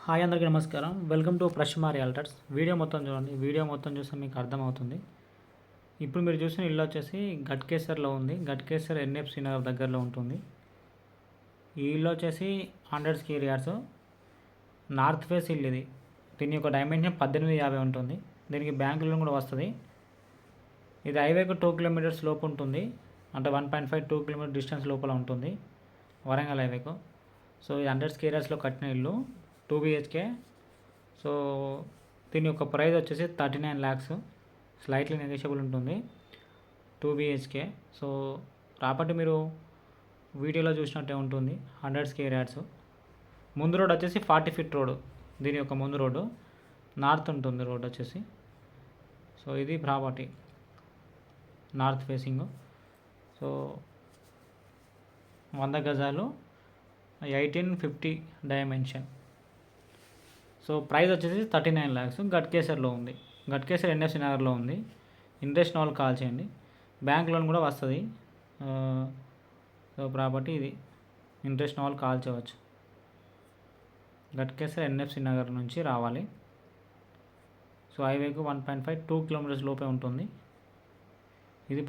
Hi అందరికీ నమస్కారం. Welcome to Prashma realtors. Video మొత్తం చూడండి. వీడియో మొత్తం చూస్తే మీకు అర్థమవుతుంది. ఇప్పుడు మీరు చూసిన ఇల్లు వచ్చేసి గట్కేసర్లో ఉంది. గట్కేసర్ ఎన్ఎఫ్సి నగర్ దగ్గరలో ఉంటుంది. ఈ ఇల్లు వచ్చేసి 100 స్క్వేర్ యార్డ్స్ నార్త్ ఫేస్ ఇల్లు ఇది. దీని యొక్క డైమెన్షన్ 1850 ఉంటుంది. దీనికి బ్యాంక్ లోన్ కూడా వస్తుంది. ఇది హైవేకు 2 కిలోమీటర్స్ లోపు ఉంటుంది. అంటే 1.5-2 కిలోమీటర్ డిస్టెన్స్ లోపల ఉంటుంది వరంగల్ హైవేకు. సో ఇది 100 స్క్వేర్ యార్డ్స్లో కట్టిన ఇల్లు 2 BHK. సో దీని యొక్క ప్రైస్ వచ్చేసి 39 lakhs, స్లైట్లీ నెగోషియబుల్ ఉంటుంది. 2 BHK. సో ప్రాపర్టీ మీరు వీడియోలో చూసినట్టే ఉంటుంది. 100 స్క్వేర్ యార్డ్స్. ముందు రోడ్ వచ్చేసి 40 feet రోడ్. దీని యొక్క ముందు రోడ్డు నార్త్ ఉంటుంది. రోడ్ వచ్చేసి సో ఇది ప్రాపర్టీ నార్త్ ఫేసింగ్. సో 100 గజాలు 1850 డైమెన్షన్. సో ప్రైస్ వచ్చేసి 39 lakhs. గట్కేసర్లో ఉంది. గట్కేసర్ ఎన్ఎఫ్సి నగర్లో ఉంది. ఇంట్రెస్ట్ వాళ్ళు కాల్ చేయండి. బ్యాంక్ లోన్ కూడా వస్తుంది. సో ప్రాపర్టీ ఇది. ఇంట్రెస్ట్ వాళ్ళు కాల్ చేయవచ్చు. గట్కేసర్ ఎన్ఎఫ్సి నగర్ నుంచి రావాలి. సో హైవేకు 1.5-2 kilometers లోపే ఉంటుంది. ఇది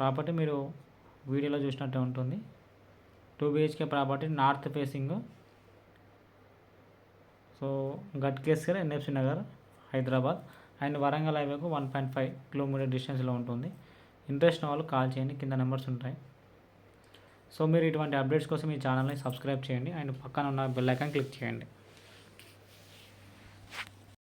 ప్రాపర్టీ మీరు వీడియోలో చూసినట్టే ఉంటుంది. 2 BHK property north facing. So Ghatkesar NFC Nagar Hyderabad and Warangal హైవేకు 1.5 kilometer డిస్టెన్స్లో ఉంటుంది. ఇంట్రెస్ట్ వాళ్ళు కాల్ చేయండి. కింద నెంబర్స్ ఉంటాయి. సో మీరు ఇటువంటి అప్డేట్స్ కోసం ఈ ఛానల్ని సబ్స్క్రైబ్ చేయండి అండ్ పక్కన ఉన్న బెల్ ఐకాన్ క్లిక్ చేయండి.